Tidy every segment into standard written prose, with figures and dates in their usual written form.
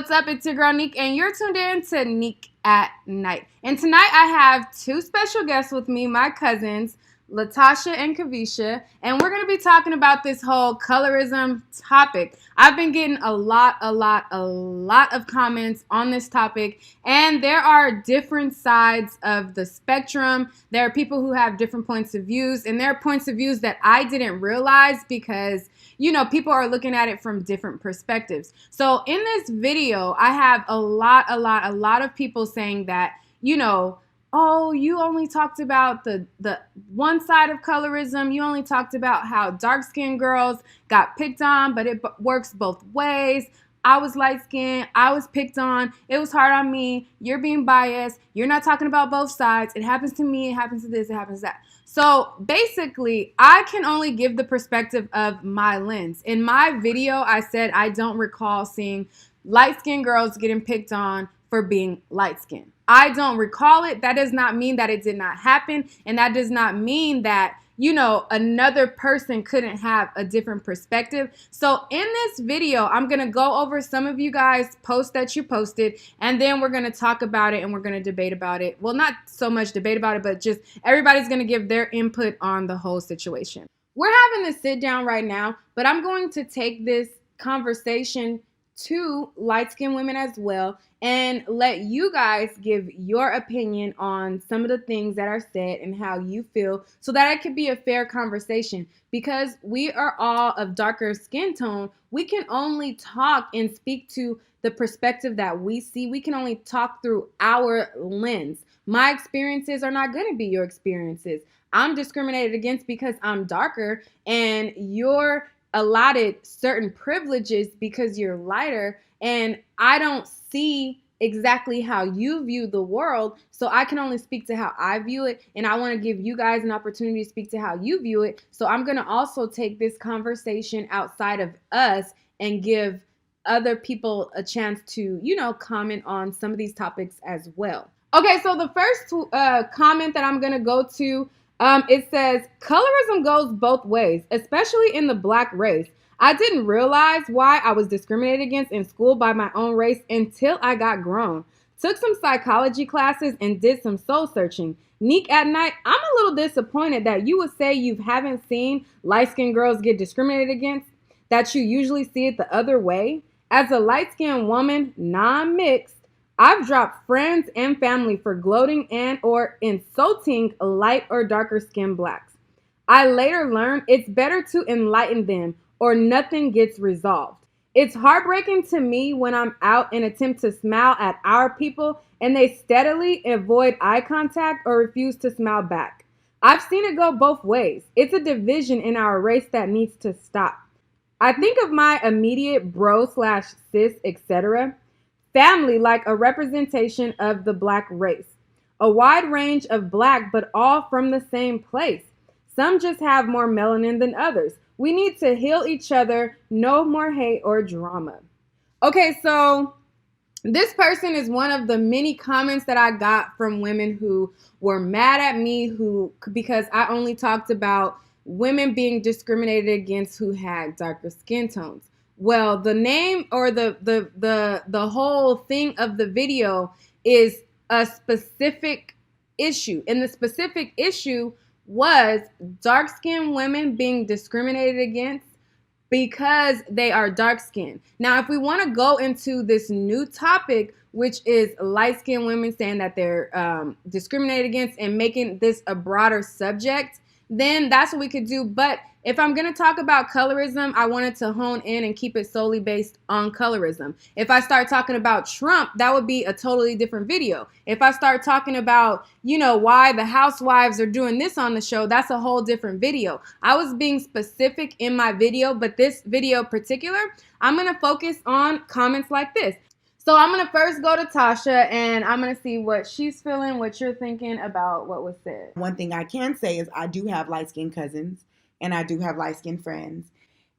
What's up? It's your girl Neek, and you're tuned in to Neek at Night. And tonight I have two special guests with me, my cousins, Latasha and Kavisha, and we're going to be talking about this whole colorism topic. I've been getting a lot of comments on this topic, and there are different sides of the spectrum. There are people who have different points of views, and there are points of views that I didn't realize because people are looking at it from different perspectives. So in this video, I have a lot of people saying that, oh, you only talked about the one side of colorism. You only talked about how dark-skinned girls got picked on, but it works both ways. I was light-skinned. I was picked on. It was hard on me. You're being biased. You're not talking about both sides. It happens to me. It happens to this. It happens to that. So basically, I can only give the perspective of my lens. In my video, I said I don't recall seeing light-skinned girls getting picked on for being light-skinned. I don't recall it. That does not mean that it did not happen. And that does not mean that, another person couldn't have a different perspective. So in this video, I'm going to go over some of you guys' posts that you posted, and then we're going to talk about it and we're going to debate about it. Well, not so much debate about it, but just everybody's going to give their input on the whole situation. We're having this sit down right now, but I'm going to take this conversation to light-skinned women as well and let you guys give your opinion on some of the things that are said and how you feel so that it could be a fair conversation. Because we are all of darker skin tone, we can only talk and speak to the perspective that we see. We can only talk through our lens. My experiences are not going to be your experiences. I'm discriminated against because I'm darker, and you're allotted certain privileges because you're lighter, and I don't see exactly how you view the world, so I can only speak to how I view it, and I want to give you guys an opportunity to speak to how you view it. So I'm going to also take this conversation outside of us and give other people a chance to, comment on some of these topics as well. Okay, so the first comment that I'm going to go to, it says, colorism goes both ways, especially in the black race. I didn't realize why I was discriminated against in school by my own race until I got grown. Took some psychology classes and did some soul searching. Neek at Night, I'm a little disappointed that you would say you haven't seen light-skinned girls get discriminated against, that you usually see it the other way. As a light-skinned woman, non-mixed, I've dropped friends and family for gloating and or insulting light or darker skinned blacks. I later learned it's better to enlighten them or nothing gets resolved. It's heartbreaking to me when I'm out and attempt to smile at our people and they steadily avoid eye contact or refuse to smile back. I've seen it go both ways. It's a division in our race that needs to stop. I think of my immediate bro/sis, etc. family like a representation of the black race. A wide range of black, but all from the same place. Some just have more melanin than others. We need to heal each other. No more hate or drama. Okay, so this person is one of the many comments that I got from women who were mad at me because I only talked about women being discriminated against who had darker skin tones. Well, the name or the whole thing of the video is a specific issue. And the specific issue was dark-skinned women being discriminated against because they are dark-skinned. Now, if we want to go into this new topic, which is light-skinned women saying that they're discriminated against and making this a broader subject, then that's what we could do. But if I'm going to talk about colorism, I wanted to hone in and keep it solely based on colorism. If I start talking about Trump, that would be a totally different video. If I start talking about, why the housewives are doing this on the show, that's a whole different video. I was being specific in my video, but this video particular, I'm going to focus on comments like this. So I'm going to first go to Tasha, and I'm going to see what she's feeling, what you're thinking about what was said. One thing I can say is I do have light-skinned cousins, and I do have light-skinned friends,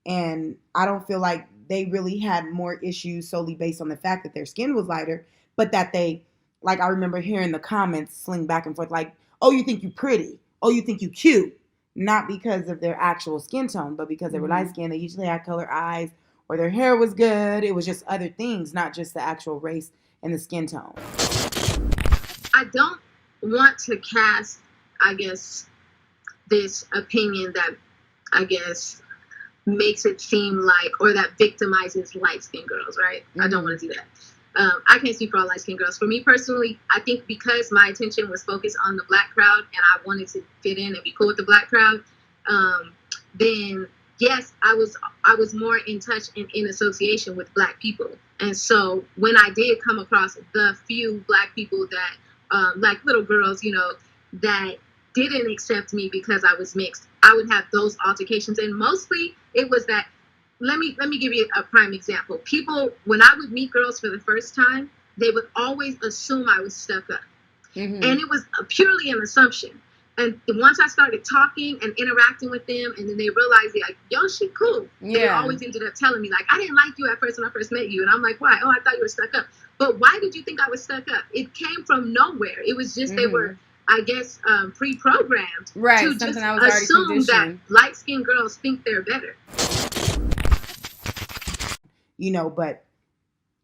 and I don't feel like they really had more issues solely based on the fact that their skin was lighter, but that they, like I remember hearing the comments sling back and forth like, oh, you think you pretty, oh, you think you cute, not because of their actual skin tone, but because they were light-skinned. They usually had colored eyes or their hair was good. It was just other things, not just the actual race and the skin tone. I don't want to cast, I guess, this opinion that, I guess, makes it seem like, or that victimizes light-skinned girls, right? I don't want to do that. I can't speak for all light-skinned girls. For me personally, I think because my attention was focused on the black crowd and I wanted to fit in and be cool with the black crowd, then yes, I was more in touch and in association with black people. And so when I did come across the few black people that, like little girls, you know, that didn't accept me because I was mixed, I would have those altercations. And mostly it was that, let me give you a prime example. People, when I would meet girls for the first time, they would always assume I was stuck up. And it was purely an assumption. And once I started talking and interacting with them, and then they realized, like, yo, she cool. Yeah. They always ended up telling me, like, I didn't like you at first when I first met you. And I'm like, why? Oh, I thought you were stuck up. But why did you think I was stuck up? It came from nowhere. It was just they were, I guess, pre-programmed to just assume that light-skinned girls think they're better. You know, but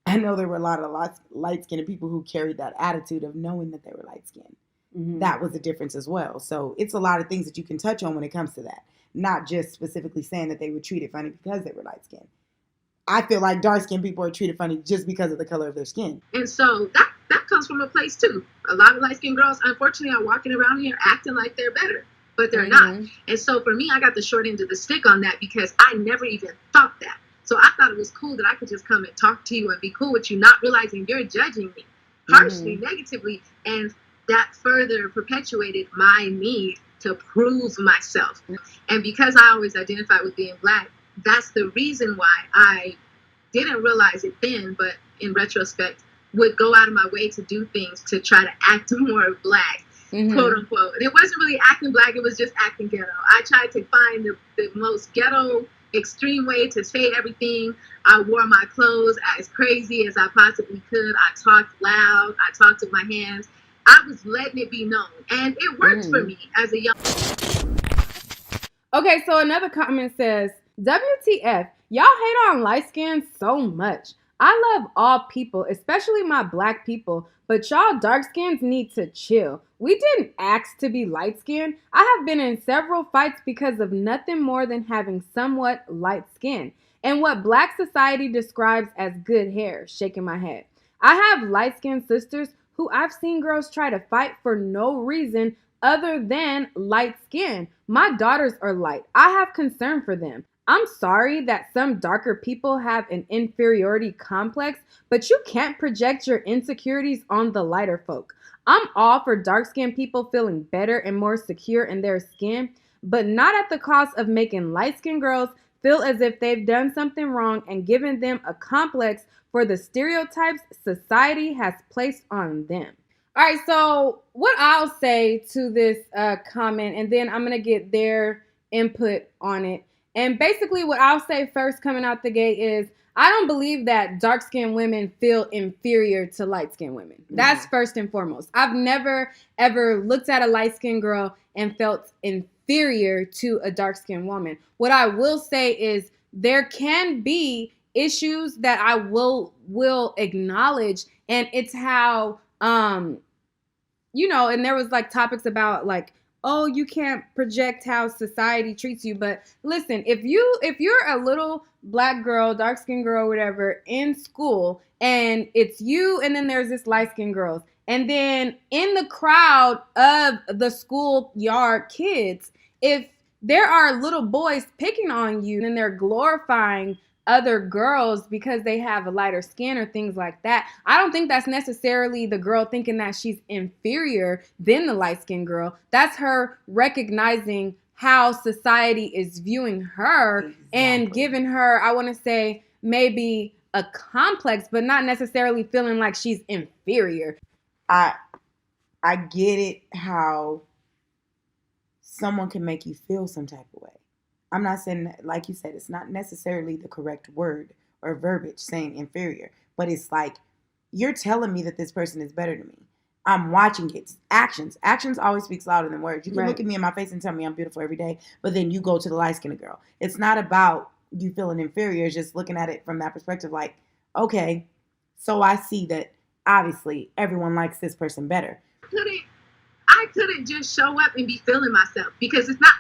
I know there were a lot of light-skinned people who carried that attitude of knowing that they were light-skinned. That was a difference as well. So it's a lot of things that you can touch on when it comes to that. Not just specifically saying that they were treated funny because they were light-skinned. I feel like dark-skinned people are treated funny just because of the color of their skin. And so that comes from a place too. A lot of light-skinned girls, unfortunately, are walking around here acting like they're better, but they're not. And so for me, I got the short end of the stick on that because I never even thought that. So I thought it was cool that I could just come and talk to you and be cool with you, not realizing you're judging me harshly, negatively, and that further perpetuated my need to prove myself. And because I always identified with being black, that's the reason why I didn't realize it then, but in retrospect, would go out of my way to do things to try to act more black, quote unquote. And it wasn't really acting black, it was just acting ghetto. I tried to find the most ghetto, extreme way to say everything. I wore my clothes as crazy as I possibly could. I talked loud, I talked with my hands. I was letting it be known, and it worked for me as a young. Okay, so another comment says, WTF, y'all hate on light skin so much. I love all people, especially my black people, but y'all dark skins need to chill. We didn't ask to be light skinned. I have been in several fights because of nothing more than having somewhat light skin and what black society describes as good hair, shaking my head. I have light skinned sisters who I've seen girls try to fight for no reason other than light skin. My daughters are light. I have concern for them. I'm sorry that some darker people have an inferiority complex, but you can't project your insecurities on the lighter folk. I'm all for dark-skinned people feeling better and more secure in their skin, but not at the cost of making light-skinned girls feel as if they've done something wrong and giving them a complex for the stereotypes society has placed on them. All right, so what I'll say to this comment, and then I'm going to get their input on it. And basically what I'll say first coming out the gate is I don't believe that dark-skinned women feel inferior to light-skinned women. That's first and foremost. I've never, ever looked at a light-skinned girl and felt inferior to a dark-skinned woman. What I will say is there can be issues that I will acknowledge, and it's how, you know, and there was like topics about like, oh, you can't project how society treats you. But listen, if you're a little black girl, dark-skinned girl, whatever, in school, and it's you, and then there's this light-skinned girls, and then in the crowd of the schoolyard kids, if there are little boys picking on you, and they're glorifying other girls because they have a lighter skin or things like that, I don't think that's necessarily the girl thinking that she's inferior than the light-skinned girl. That's her recognizing how society is viewing her and giving her, I want to say, maybe a complex, but not necessarily feeling like she's inferior. I get it how someone can make you feel some type of way. I'm not saying, like you said, it's not necessarily the correct word or verbiage saying inferior, but it's like you're telling me that this person is better than me. I'm watching it. Actions. Actions always speaks louder than words. You can look at me in my face and tell me I'm beautiful every day, but then you go to the light-skinned girl. It's not about you feeling inferior is just looking at it from that perspective, like, okay, so I see that obviously everyone likes this person better. I couldn't just show up and be feeling myself, because it's not,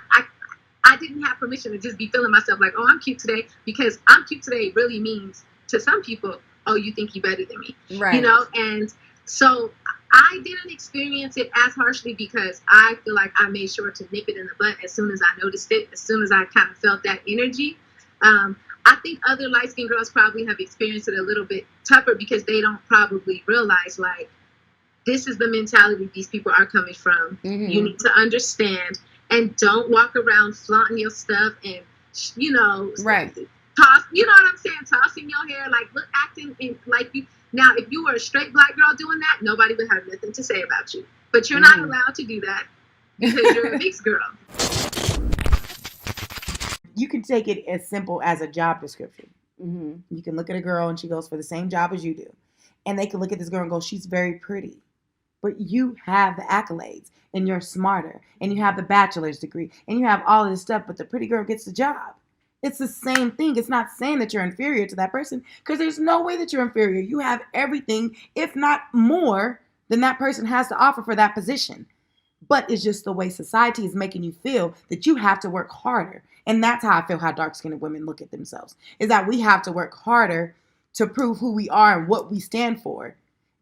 I didn't have permission to just be feeling myself like, oh, I'm cute today, because I'm cute today really means to some people, oh, you think you're better than me, right? You know, and so I didn't experience it as harshly because I feel like I made sure to nip it in the butt as soon as I noticed it, as soon as I kind of felt that energy. I think other light-skinned girls probably have experienced it a little bit tougher because they don't probably realize, like, this is the mentality these people are coming from. Mm-hmm. You need to understand, and don't walk around flaunting your stuff and, you know, right. Toss, you know what I'm saying? Tossing your hair, like, look, acting like you. Now, if you were a straight black girl doing that, nobody would have nothing to say about you. But you're not allowed to do that because you're a mixed girl. You can take it as simple as a job description. Mm-hmm. You can look at a girl and she goes for the same job as you do. And they can look at this girl and go, she's very pretty. But you have the accolades and you're smarter and you have the bachelor's degree and you have all of this stuff, but the pretty girl gets the job. It's the same thing. It's not saying that you're inferior to that person, because there's no way that you're inferior. You have everything, if not more, than that person has to offer for that position. But it's just the way society is making you feel that you have to work harder. And that's how I feel how dark-skinned women look at themselves, is that we have to work harder to prove who we are and what we stand for,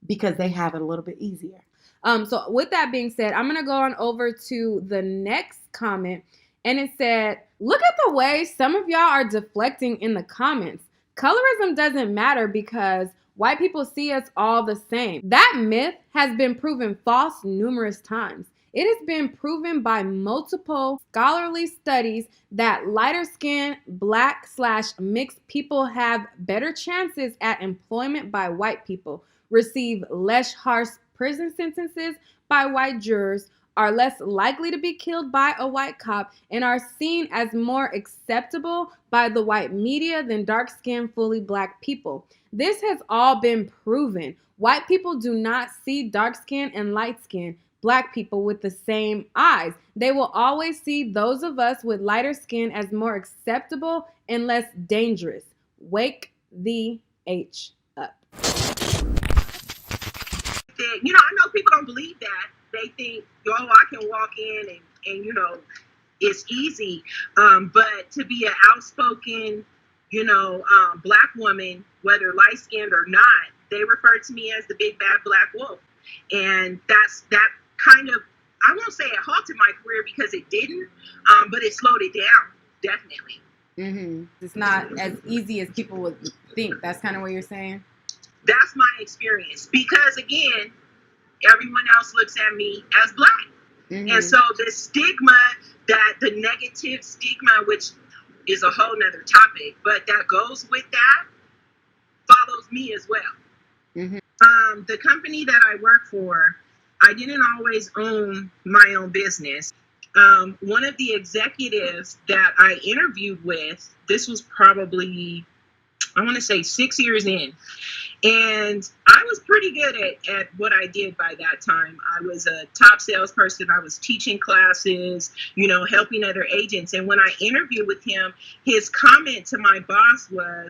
because they have it a little bit easier. So with that being said, I'm going to go on over to the next comment. And it said, look at the way some of y'all are deflecting in the comments. Colorism doesn't matter because white people see us all the same. That myth has been proven false numerous times. It has been proven by multiple scholarly studies that lighter skinned, black/mixed people have better chances at employment by white people, receive less harsh prison sentences by white jurors, are less likely to be killed by a white cop, and are seen as more acceptable by the white media than dark-skinned, fully black people. This has all been proven. White people do not see dark-skinned and light-skinned black people with the same eyes. They will always see those of us with lighter skin as more acceptable and less dangerous. Wake the H up. You know, I know people don't believe that. They think, yo, I can walk in and you know, it's easy. But to be an outspoken, you know, black woman, whether light skinned or not, they refer to me as the big bad black wolf. And that kind of, I won't say it halted my career because it didn't, but it slowed it down, definitely. Mm-hmm. It's not as easy as people would think. That's kind of what you're saying? That's my experience. Because again, everyone else looks at me as black. Mm-hmm. And so the stigma, the negative stigma, which is a whole nother topic, but that goes with that, follows me as well. Mm-hmm. The company that I work for, I didn't always own my own business. One of the executives that I interviewed with, this was probably, I want to say 6 years in. And I was pretty good at what I did by that time. I was a top salesperson. I was teaching classes, you know, helping other agents. And when I interviewed with him, his comment to my boss was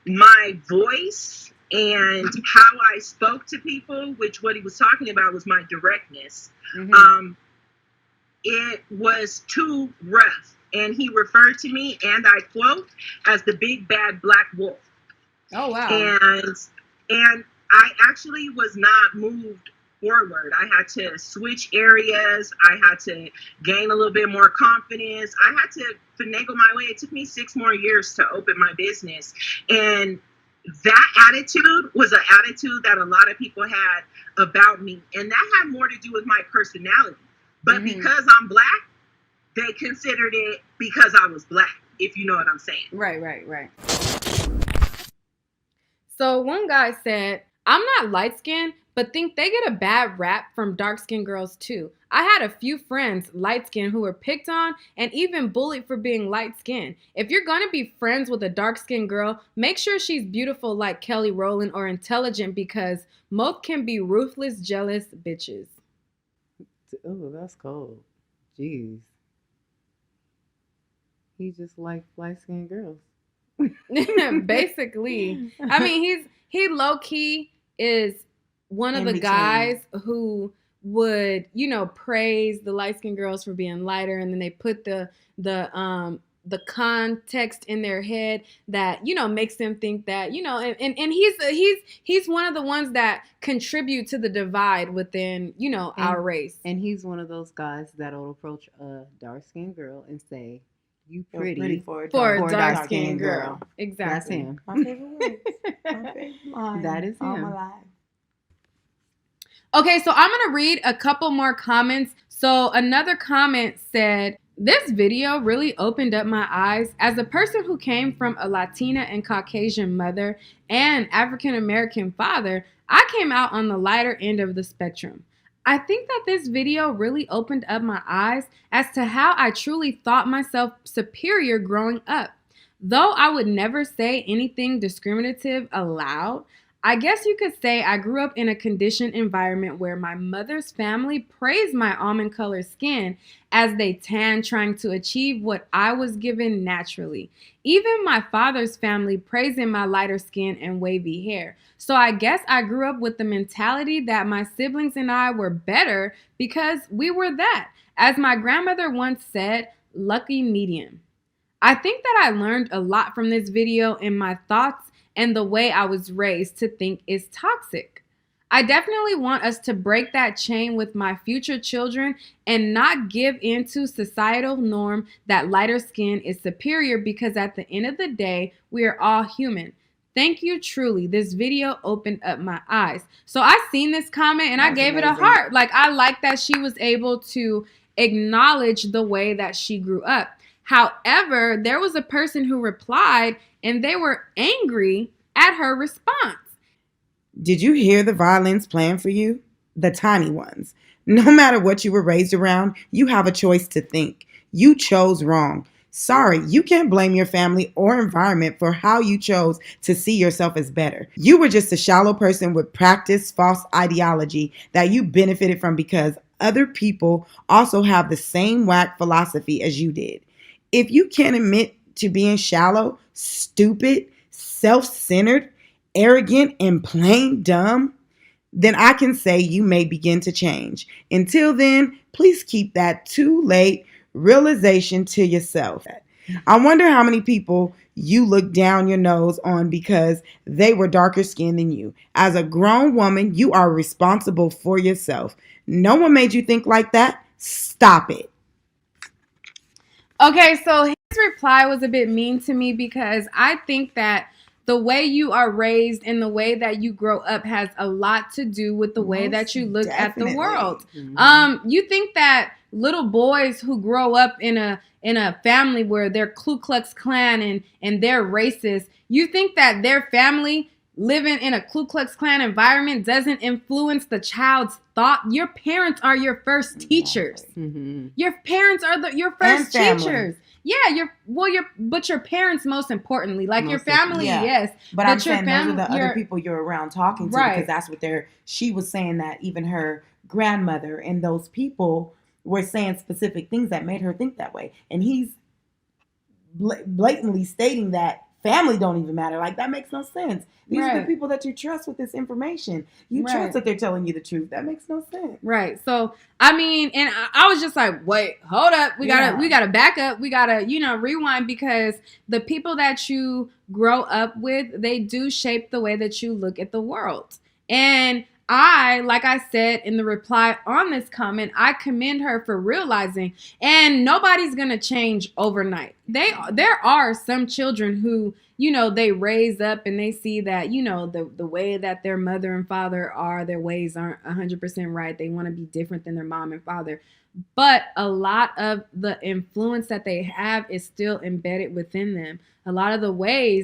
my voice and how I spoke to people, which what he was talking about was my directness. Mm-hmm. It was too rough. And he referred to me, and I quote, as the big bad black wolf. Oh, wow. And I actually was not moved forward. I had to switch areas. I had to gain a little bit more confidence. I had to finagle my way. It took me 6 more years to open my business. And that attitude was an attitude that a lot of people had about me. And that had more to do with my personality. But mm-hmm. because I'm black, they considered it because I was black, if you know what I'm saying. Right. So one guy said, I'm not light-skinned, but think they get a bad rap from dark-skinned girls too. I had a few friends, light-skinned, who were picked on and even bullied for being light-skinned. If you're going to be friends with a dark-skinned girl, make sure she's beautiful like Kelly Rowland or intelligent, because most can be ruthless, jealous bitches. Oh, that's cold. Jeez. He just liked light-skinned girls. Basically. I mean, he low key is one of In the between. guys who would, praise the light skinned girls for being lighter, and then they put the context in their head that makes them think that and he's one of the ones that contribute to the divide within our race. And he's one of those guys that'll approach a dark skinned girl and say, "You pretty, Pretty for a for a dark dark skinned skinned girl. That's Exactly. him. My favorite words. My favorite line. That is all him. my life. Okay, so I'm going to read a couple more comments. So another comment said, "This video really opened up my eyes. As a person who came from a Latina and Caucasian mother and African American father, I came out on the lighter end of the spectrum. I think that this video really opened up my eyes as to how I truly thought myself superior growing up. Though I would never say anything discriminative aloud, I guess you could say I grew up in a conditioned environment where my mother's family praised my almond colored skin as they tan, trying to achieve what I was given naturally. Even my father's family praising my lighter skin and wavy hair. So I guess I grew up with the mentality that my siblings and I were better because we were that. As my grandmother once said, lucky medium. I think that I learned a lot from this video, and my thoughts and the way I was raised to think is toxic. I definitely want us to break that chain with my future children and not give into societal norm that lighter skin is superior, because at the end of the day, we are all human. Thank you, truly. This video opened up my eyes." So I seen this comment and I That's gave it a amazing. heart. Like, I like that she was able to acknowledge the way that she grew up. However, there was a person who replied and they were angry at her response. Did you hear the violins playing for you? The tiny ones. No matter what you were raised around, you have a choice to think. You chose wrong. Sorry, you can't blame your family or environment for how you chose to see yourself as better. You were just a shallow person with practiced false ideology that you benefited from because other people also have the same whack philosophy as you did. If you can't admit to being shallow, stupid, self-centered, arrogant, and plain dumb, then I can say you may begin to change. Until then, please keep that too late realization to yourself. I wonder how many people you look down your nose on because they were darker skinned than you. As a grown woman, you are responsible for yourself. No one made you think like that. Stop it. Okay, so his reply was a bit mean to me because I think that the way you are raised and the way that you grow up has a lot to do with the way that you look at the world. You think that little boys who grow up in a family where they're Ku Klux Klan and they're racist, you think that their family living in a Ku Klux Klan environment doesn't influence the child's thought? Your parents are your first teachers. Mm-hmm. Your parents are your first teachers. Yeah, but your parents most importantly. Like most your family, yes. But I'm saying those are the other people you're around talking to, because that's what she was saying, that even her grandmother and those people were saying specific things that made her think that way. And he's blatantly stating that family don't even matter. Like, that makes no sense. These are the people that you trust with this information. You trust that they're telling you the truth. That makes no sense. Right. So, I mean, and I was just like, wait, hold up. We gotta back up. We gotta, rewind, because the people that you grow up with, they do shape the way that you look at the world. And like I said in the reply on this comment, I commend her for realizing, and nobody's going to change overnight. There are some children who, they raise up and they see that, the way that their mother and father are, their ways aren't 100% right. They want to be different than their mom and father. But a lot of the influence that they have is still embedded within them. A lot of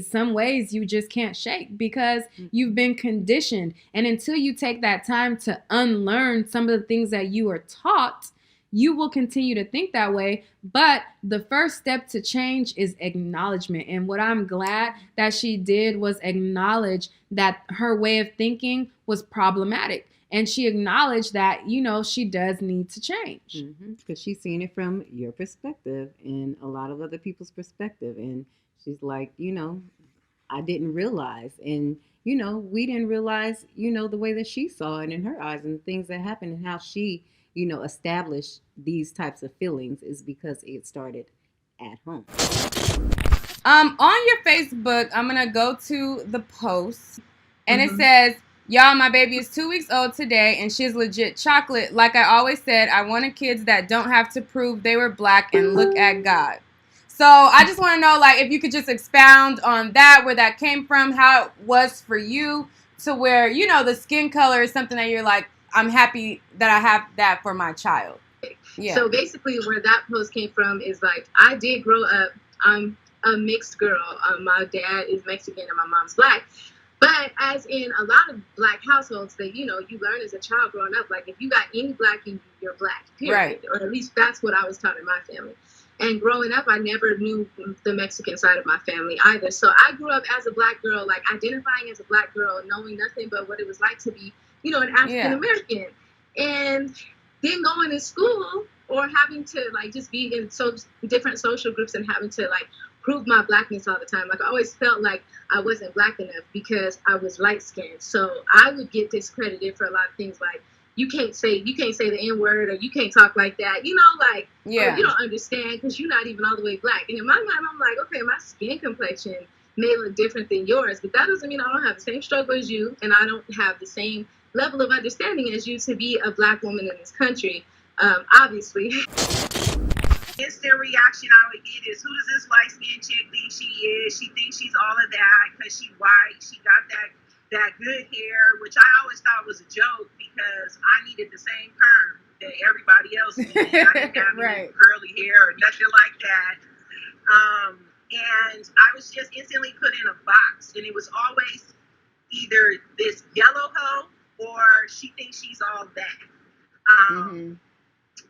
some ways you just can't shake because you've been conditioned. And until you take that time to unlearn some of the things that you are taught, you will continue to think that way. But the first step to change is acknowledgement. And what I'm glad that she did was acknowledge that her way of thinking was problematic. And she acknowledged that, she does need to change. Because she's seen it from your perspective and a lot of other people's perspective. And She's like, I didn't realize. And, we didn't realize, the way that she saw it in her eyes and things that happened and how she, established these types of feelings is because it started at home. On your Facebook, I'm gonna go to the post, and it says, "Y'all, my baby is 2 weeks old today, and she's legit chocolate. Like I always said, I wanted kids that don't have to prove they were black, and look at God." So I just want to know, like, if you could just expound on that, where that came from, how it was for you, to where the skin color is something that you're like, I'm happy that I have that for my child. Yeah. So basically, where that post came from is like, I did grow up. I'm a mixed girl. My dad is Mexican and my mom's black. But as in a lot of black households, that you learn as a child growing up, like if you got any black in you, you're black, period. Right. Or at least that's what I was taught in my family. And growing up, I never knew the Mexican side of my family either. So I grew up as a black girl, like identifying as a black girl, knowing nothing but what it was like to be, an African American. Yeah. And then going to school or having to like just be in so different social groups and having to like prove my blackness all the time. Like I always felt like I wasn't black enough because I was light skinned. So I would get discredited for a lot of things, like you can't say the N-word, or you can't talk like that. You don't understand because you're not even all the way black. And in my mind, I'm like, okay, my skin complexion may look different than yours, but that doesn't mean I don't have the same struggle as you, and I don't have the same level of understanding as you to be a black woman in this country. Obviously. Instant reaction I would get is, who does this light-skinned chick think she is? She thinks she's all of that because she white. She got that good hair, which I always thought was a joke because I needed the same perm that everybody else needed. I didn't have any curly hair or nothing like that. And I was just instantly put in a box, and it was always either this yellow hoe or she thinks she's all that. And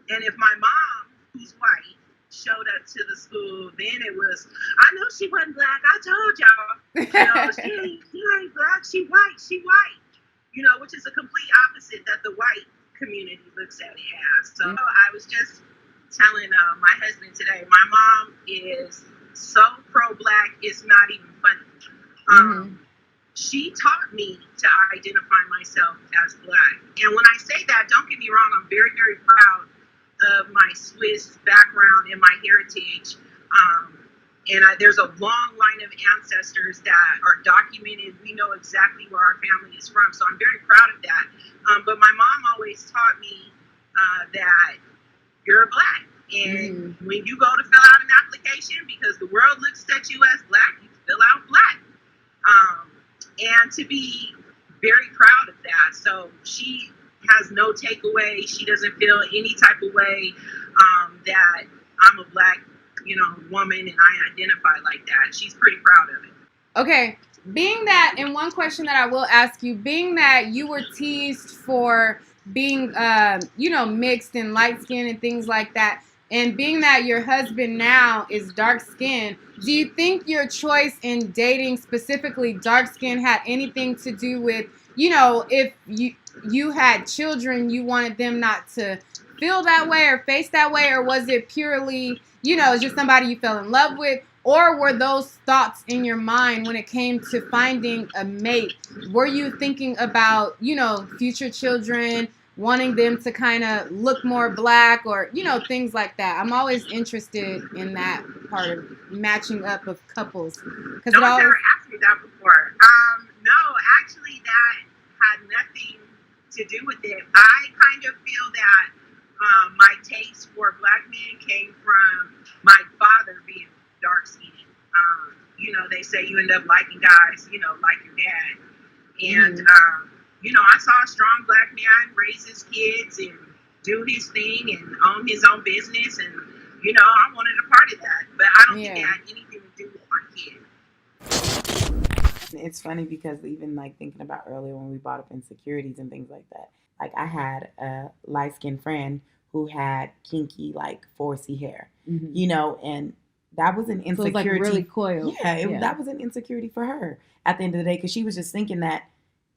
if my mom, who's white, showed up to the school, then it was, I know she wasn't black. I told y'all. She ain't black. She white. Which is a complete opposite that the white community looks at it as. So I was just telling my husband today, my mom is so pro-black, it's not even funny. She taught me to identify myself as black. And when I say that, don't get me wrong, I'm very, very proud of my Swiss background and my heritage. There's a long line of ancestors that are documented. We know exactly where our family is from. So I'm very proud of that. But my mom always taught me that you're black. And when you go to fill out an application, because the world looks at you as black, you fill out black. And to be very proud of that. So she has no takeaway. She doesn't feel any type of way that I'm a black, woman and I identify like that. She's pretty proud of it. Okay. Being that, and one question that I will ask you, being that you were teased for being, mixed and light skinned and things like that, and being that your husband now is dark skinned, do you think your choice in dating specifically dark skin had anything to do with, if you had children, you wanted them not to feel that way or face that way, or was it purely, just somebody you fell in love with? Or were those thoughts in your mind when it came to finding a mate? Were you thinking about, future children, wanting them to kind of look more black or, things like that? I'm always interested in that part of matching up of couples. No one's ever asked me that before. No, actually that had nothing to do with it. I kind of feel that my taste for black men came from my father being dark skinned. They say you end up liking guys, like your dad. And, I saw a strong black man raise his kids and do his thing and own his own business. And, I wanted a part of that. But I don't think it had anything to do with my kid. It's funny because even like thinking about earlier when we brought up insecurities and things like that. Like I had a light-skinned friend who had kinky, like 4C hair, and that was an insecurity. So it was like really coiled. Yeah, that was an insecurity for her at the end of the day because she was just thinking that,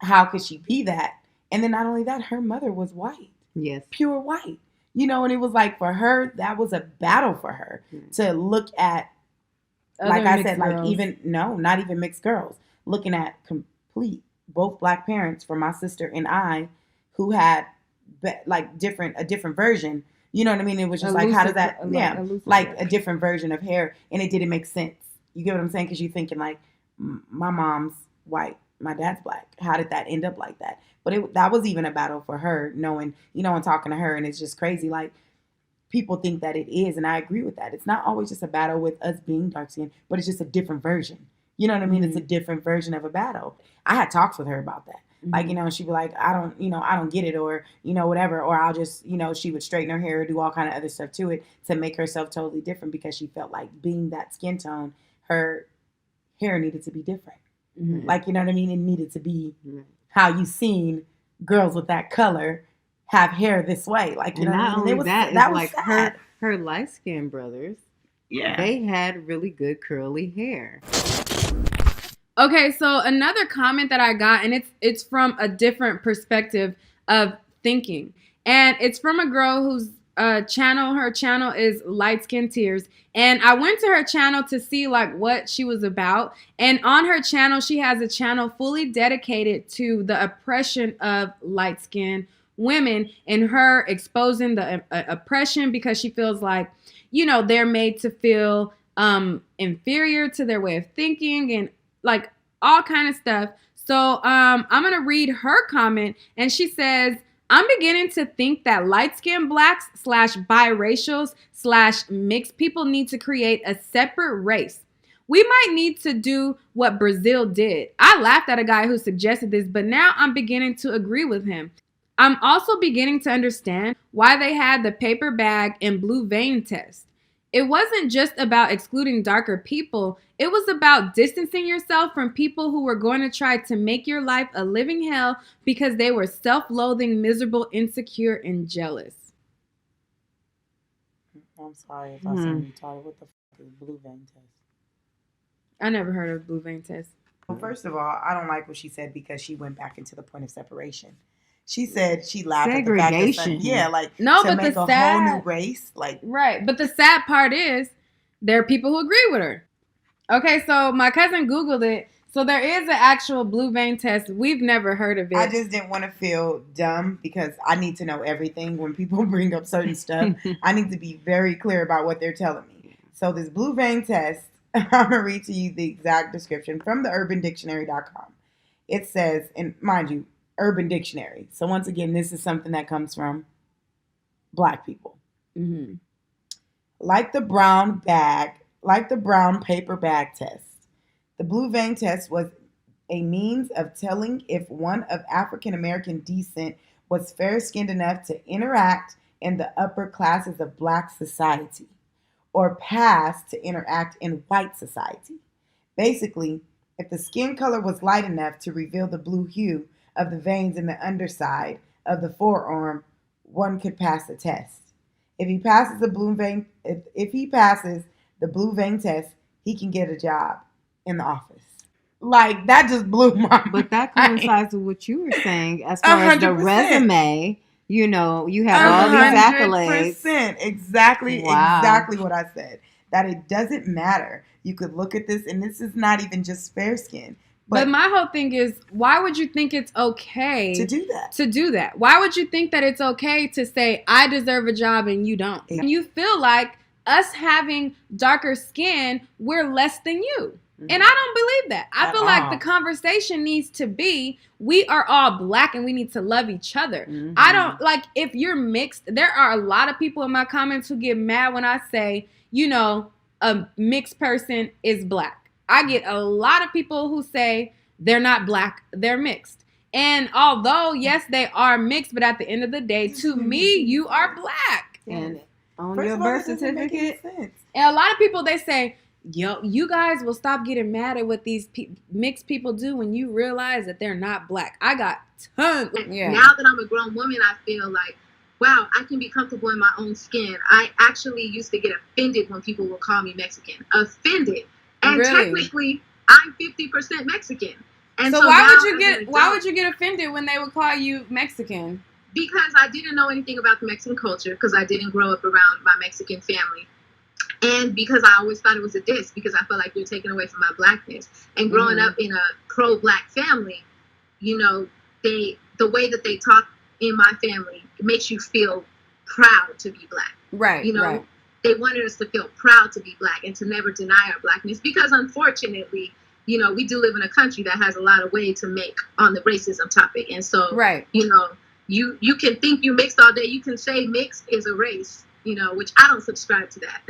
how could she be that? And then not only that, her mother was white. Yes. Pure white. And it was like for her, that was a battle for her to look at Like Other I mixed said, like girls. even no, not even mixed girls. Looking at complete both black parents for my sister and I, who had like a different version. You know what I mean? It was just like, how does that? Yeah, like a different version of hair, and it didn't make sense. You get what I'm saying? Because you're thinking like, my mom's white, my dad's black. How did that end up like that? But that was even a battle for her, knowing, and talking to her, and it's just crazy. Like, people think that it is, and I agree with that. It's not always just a battle with us being dark skinned, but it's just a different version. You know what I mean? It's a different version of a battle. I had talks with her about that. Like, she'd be like, I don't get it, or, whatever. Or I'll just, she would straighten her hair or do all kind of other stuff to it to make herself totally different, because she felt like, being that skin tone, her hair needed to be different. Like, you know what I mean? It needed to be how you seen girls with that color have hair this way. Like, you know what I mean? That was like sad. Her light skinned brothers. Yeah. They had really good curly hair. Okay, so another comment that I got, and it's from a different perspective of thinking. And it's from a girl whose channel, her channel is Light Skin Tears. And I went to her channel to see like what she was about. And on her channel, she has a channel fully dedicated to the oppression of light skin women, and her exposing the oppression, because she feels like, they're made to feel inferior to their way of thinking, and like all kind of stuff. So I'm gonna read her comment, and she says, I'm beginning to think that light-skinned blacks / biracials / mixed people need to create a separate race. We might need to do what Brazil did. I laughed at a guy who suggested this, but now I'm beginning to agree with him. I'm also beginning to understand why they had the paper bag and blue vein test. It wasn't just about excluding darker people. It was about distancing yourself from people who were going to try to make your life a living hell because they were self-loathing, miserable, insecure, and jealous. I'm sorry if I said retarded. What the fuck is blue vein test? I never heard of blue vein test. Well, first of all, I don't like what she said, because she went back into the point of separation. She said she laughed at the fact that, to make a whole new race. Like, right. But the sad part is there are people who agree with her. Okay, so my cousin Googled it. So there is an actual blue vein test. We've never heard of it. I just didn't want to feel dumb, because I need to know everything when people bring up certain stuff. I need to be very clear about what they're telling me. So this blue vein test, I'm going to read to you the exact description from the urbandictionary.com. It says, and mind you, Urban Dictionary. So once again, this is something that comes from black people. Like the brown paper bag test, the blue vein test was a means of telling if one of African American descent was fair-skinned enough to interact in the upper classes of black society, or pass to interact in white society. Basically, if the skin color was light enough to reveal the blue hue of the veins in the underside of the forearm, one could pass the test. If he passes the blue vein test, he can get a job in the office. Like, that just blew my mind. But that coincides with what you were saying as far 100%. As the resume. You have all these accolades. 100%. Exactly what I said. That it doesn't matter. You could look at this, and this is not even just fair skin. But my whole thing is, why would you think it's okay to do that? Why would you think that it's okay to say, I deserve a job and you don't? And you feel like us having darker skin, we're less than you. And I don't believe that. I feel like the conversation needs to be, we are all black and we need to love each other. I don't, like, if you're mixed, there are a lot of people in my comments who get mad when I say, a mixed person is black. I get a lot of people who say they're not black, they're mixed. And although, yes, they are mixed, but at the end of the day, to me, you are black. And on your birth certificate. And a lot of people, they say, you guys will stop getting mad at what these mixed people do when you realize that they're not black. I got tons. Yeah. Now that I'm a grown woman, I feel like, wow, I can be comfortable in my own skin. I actually used to get offended when people would call me Mexican. Offended. And technically, I'm 50% Mexican. And so why would you get offended when they would call you Mexican? Because I didn't know anything about the Mexican culture, because I didn't grow up around my Mexican family. And because I always thought it was a diss, because I felt like you're taking away from my blackness. And growing up in a pro-black family, you know, the way that they talk in my family, it makes you feel proud to be black. Right. You know, right. They wanted us to feel proud to be black and to never deny our blackness, because unfortunately, you know, we do live in a country that has a lot of way to make on the racism topic. And so, right. you know, you can think you mixed all day. You can say mixed is a race, you know, which I don't subscribe to that.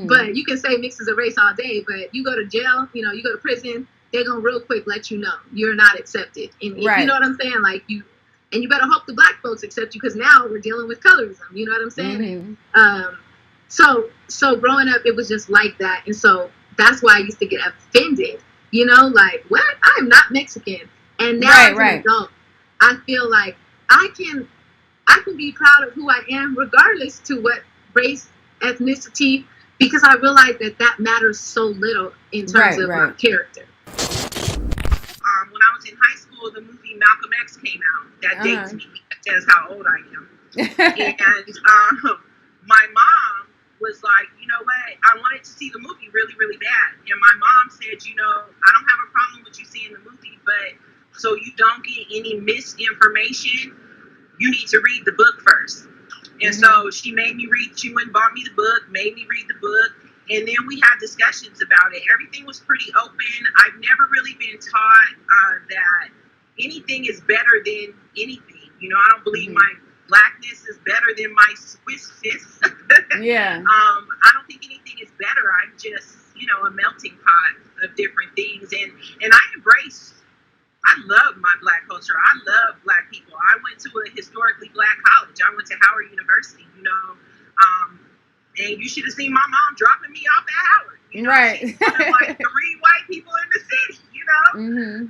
But you can say mixed is a race all day, but you go to jail, you know, you go to prison, they're going to real quick let you know you're not accepted. And if, you know what I'm saying? Like you better hope the black folks accept you, because now we're dealing with colorism. You know what I'm saying? So growing up, it was just like that. And so that's why I used to get offended, you know, like, what? I'm not Mexican. And now as an adult, I feel like I can be proud of who I am, regardless to what race, ethnicity, because I realize that matters so little in terms of my character. When I was in high school, the movie Malcolm X came out. That dates me. That says how old I am. And my mom was like, you know what? I wanted to see the movie really, really bad. And my mom said, you know, I don't have a problem with you seeing the movie, but so you don't get any misinformation, you need to read the book first. And so she made me read, she went and bought me the book, made me read the book, and then we had discussions about it. Everything was pretty open. I've never really been taught that anything is better than anything. You know, I don't believe my blackness is better than my Swissness. I don't think anything is better. I'm just, you know, a melting pot of different things. And I love my black culture. I love black people. I went to a historically black college. I went to Howard University, you know. And you should have seen my mom dropping me off at Howard. You know, she's one of like 3 white people in the city, you know.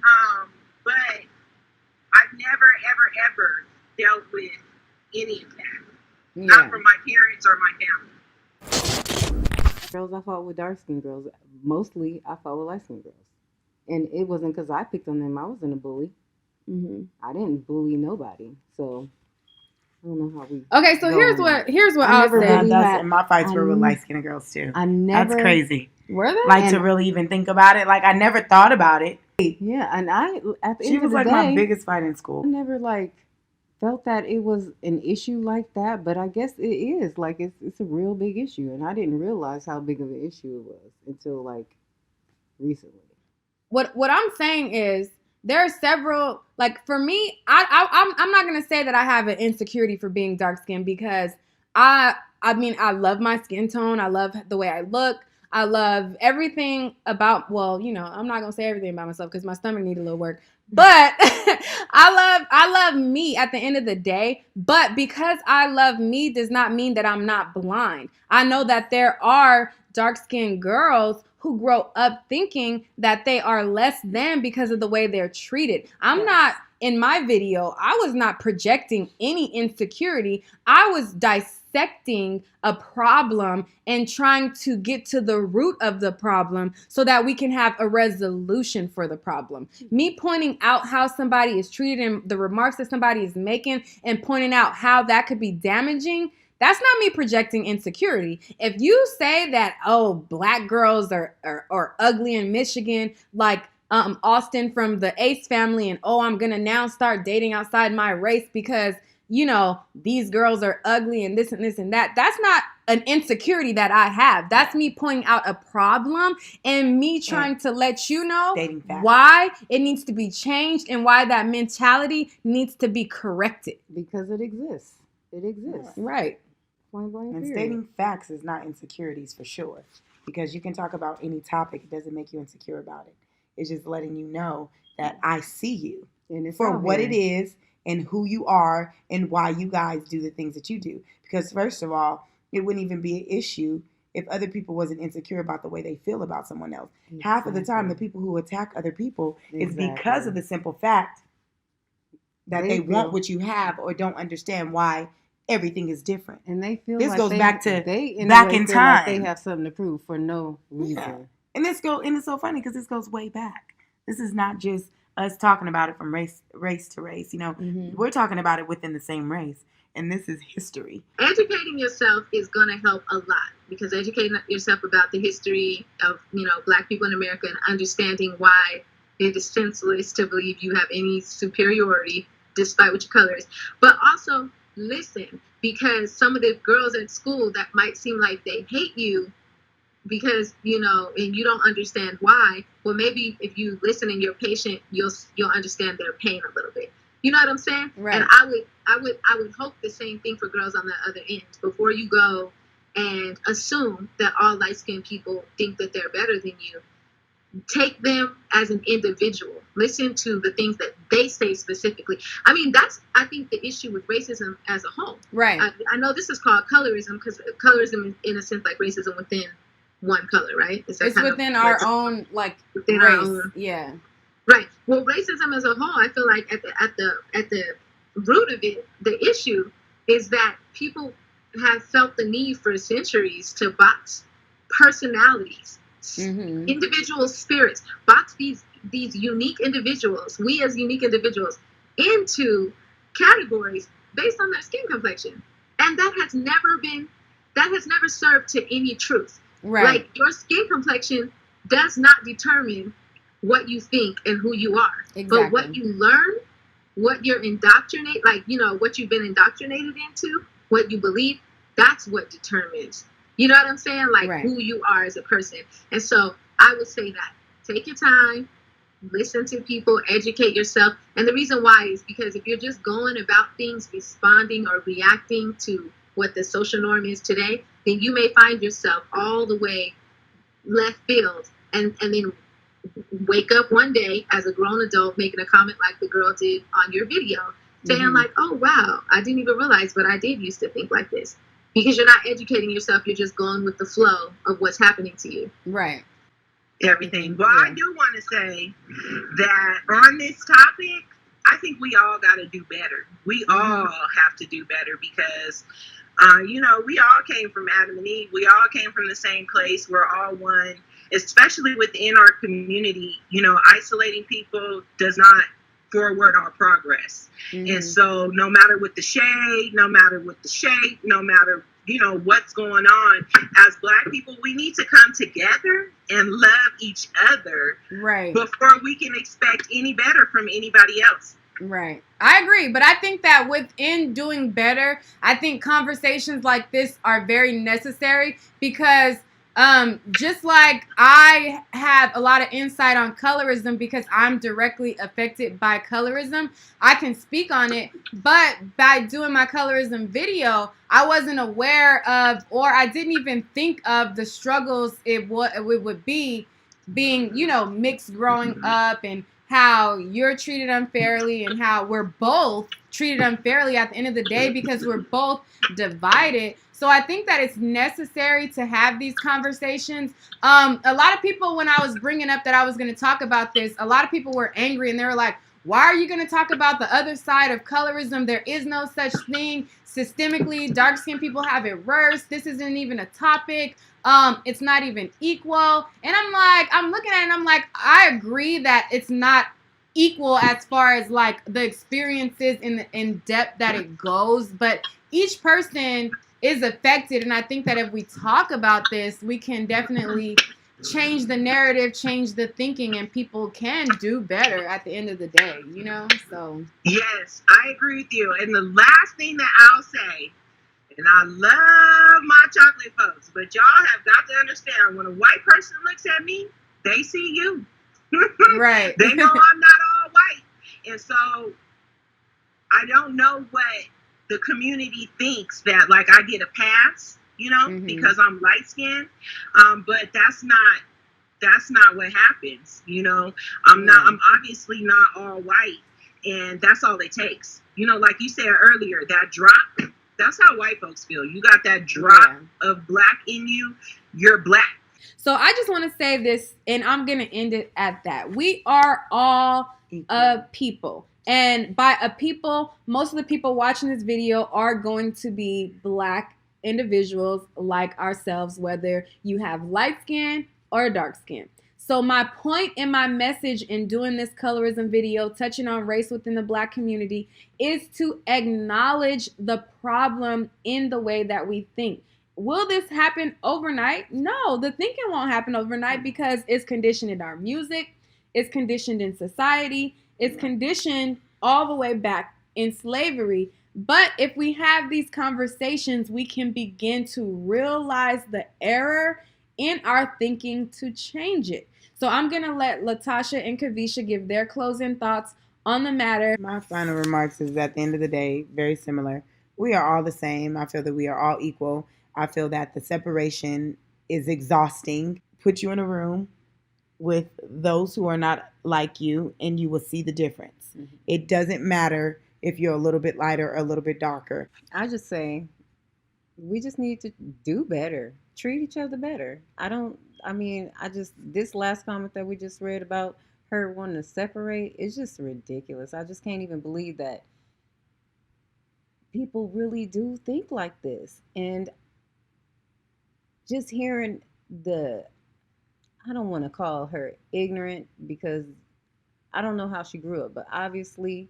But I've never, ever dealt with any of that. Not from my parents or my family. Girls, I fought with dark-skinned girls. Mostly, I fought with light-skinned girls. And it wasn't because I picked on them. I wasn't a bully. I didn't bully nobody. So I don't know how we. Okay, so here's what I'll say. Really and my fights were with light skinned girls too. That's crazy. Were they? Like, to really even think about it. Like, I never thought about it. Yeah, and at the She end was of the like day, my biggest fight in school. I never felt that it was an issue like that, but I guess it is. Like, it's a real big issue, and I didn't realize how big of an issue it was until recently. What I'm saying is, there are several, for me, I'm not gonna say that I have an insecurity for being dark skinned, because I mean, I love my skin tone, I love the way I look, I love everything about, well, you know, I'm not gonna say everything about myself because my stomach needs a little work, but I love me at the end of the day. But because I love me does not mean that I'm not blind. I know that there are dark-skinned girls who grow up thinking that they are less than because of the way they're treated. I'm not, in my video, I was not projecting any insecurity. I was dissecting a problem and trying to get to the root of the problem so that we can have a resolution for the problem. Me pointing out how somebody is treated and the remarks that somebody is making and pointing out how that could be damaging, that's not me projecting insecurity. If you say that, oh, black girls are ugly in Michigan, like Austin from the Ace family, and oh, I'm going to now start dating outside my race because, you know, these girls are ugly and this and that. That's not an insecurity that I have. That's me pointing out a problem and me trying to let you know why it needs to be changed and why that mentality needs to be corrected. Because it exists. It exists. Right. And stating facts is not insecurities for sure. Because you can talk about any topic. It doesn't make you insecure about it. It's just letting you know that I see you for what it is and who you are and why you guys do the things that you do. Because first of all, it wouldn't even be an issue if other people wasn't insecure about the way they feel about someone else. Exactly. Half of the time, the people who attack other people is because of the simple fact that they want what you have or don't understand why everything is different. And they feel this like goes back to in back in time. Like they have something to prove for no reason. Yeah. And it's so funny because this goes way back. This is not just us talking about it from race to race. You know, we're talking about it within the same race, and this is history. Educating yourself is going to help a lot, because educating yourself about the history of, you know, Black people in America and understanding why it is senseless to believe you have any superiority despite what your color is. But also listen, because some of the girls at school that might seem like they hate you because, you know, and you don't understand why, well, maybe if you listen and you're patient, you'll understand their pain a little bit. You know what I'm saying? Right. And I would hope the same thing for girls on the other end. Before you go and assume that all light-skinned people think that they're better than you, take them as an individual. Listen to the things that they say specifically. I mean, that's, I think, the issue with racism as a whole. Right. I know this is called colorism, because colorism is, in a sense, like racism within one color, right? It's within our own, like, within race. our own. Yeah. Right. Well, racism as a whole, I feel like at the root of it, the issue is that people have felt the need for centuries to box personalities, individual spirits, box these unique individuals, we as unique individuals, into categories based on their skin complexion. And that has never served to any truth. Right. Like, your skin complexion does not determine what you think and who you are. Exactly. But what you learn, what you're indoctrinated, like, you know, what you've been indoctrinated into, what you believe, that's what determines, you know what I'm saying? Like, right, who you are as a person. And so I would say that take your time, listen to people, educate yourself. And the reason why is because if you're just going about things, responding or reacting to what the social norm is today, then you may find yourself all the way left field, and then wake up one day as a grown adult making a comment like the girl did on your video, saying like, oh wow, I didn't even realize, but I did used to think like this. Because you're not educating yourself, you're just going with the flow of what's happening to you. Right. Everything. Well, I do want to say that on this topic, I think we all got to do better. We all have to do better, because you know, we all came from Adam and Eve. We all came from the same place. We're all one, especially within our community. You know, isolating people does not forward our progress. And so no matter what the shade, no matter what the shape, no matter, you know, what's going on, as Black people, we need to come together and love each other, right, before we can expect any better from anybody else. Right. I agree. But I think that within doing better, I think conversations like this are very necessary, because just like I have a lot of insight on colorism because I'm directly affected by colorism, I can speak on it. But by doing my colorism video, I wasn't aware of, or I didn't even think of the struggles it would be being, you know, mixed growing up, and how you're treated unfairly and how we're both treated unfairly at the end of the day because we're both divided. So I think that it's necessary to have these conversations. A lot of people, when I was bringing up that I was going to talk about this, a lot of people were angry and they were like, why are you going to talk about the other side of colorism? There is no such thing. Systemically, dark-skinned people have it worse. This isn't even a topic. It's not even equal. And I'm looking at it and I'm like, I agree that it's not equal as far as like the experiences in depth that it goes, but each person is affected. And I think that if we talk about this, we can definitely change the narrative, change the thinking, and people can do better at the end of the day, you know? So yes, I agree with you. And the last thing that I'll say, and I love my chocolate folks, but y'all have got to understand, when a white person looks at me, they see you. Right. They know I'm not all white. And so I don't know what the community thinks, that like I get a pass, you know, because I'm light skinned. But that's not what happens, you know. I'm obviously not all white, and that's all it takes. You know, like you said earlier, that drop, that's how white folks feel. You got that drop of Black in you, you're Black. So I just want to say this, and I'm going to end it at that. We are all a people. And by a people, most of the people watching this video are going to be Black individuals like ourselves, whether you have light skin or dark skin. So my point in my message in doing this colorism video, touching on race within the Black community, is to acknowledge the problem in the way that we think. Will this happen overnight? No, the thinking won't happen overnight because it's conditioned in our music, it's conditioned in society, it's conditioned all the way back in slavery. But if we have these conversations, we can begin to realize the error in our thinking to change it. So I'm going to let Latasha and Kavisha give their closing thoughts on the matter. My final remarks is at the end of the day, very similar. We are all the same. I feel that we are all equal. I feel that the separation is exhausting. Put you in a room with those who are not like you, and you will see the difference. Mm-hmm. It doesn't matter if you're a little bit lighter or a little bit darker. I just say we just need to do better. Treat each other better. This last comment that we just read about her wanting to separate is just ridiculous. I just can't even believe that people really do think like this. And just hearing I don't want to call her ignorant because I don't know how she grew up, but obviously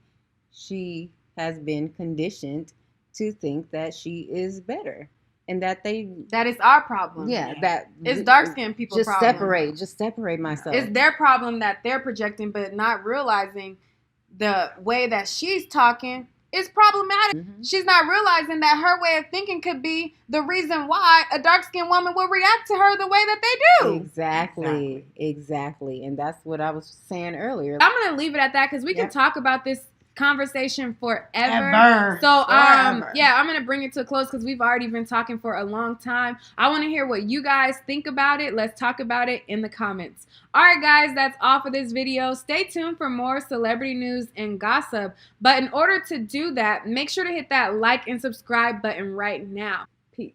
she has been conditioned to think that she is better. And that is our problem. Yeah, that it's dark skinned people. Just separate myself. It's their problem that they're projecting, but not realizing the way that she's talking is problematic. Mm-hmm. She's not realizing that her way of thinking could be the reason why a dark skinned woman will react to her the way that they do. Exactly. And that's what I was saying earlier. I'm gonna leave it at that because we can talk about this conversation forever. So I'm gonna bring it to a close because we've already been talking for a long time. I want to hear what you guys think about it. Let's talk about it in the comments. All right, guys, that's all for this video. Stay tuned for more celebrity news and gossip, but in order to do that, make sure to hit that like and subscribe button right now. Peace.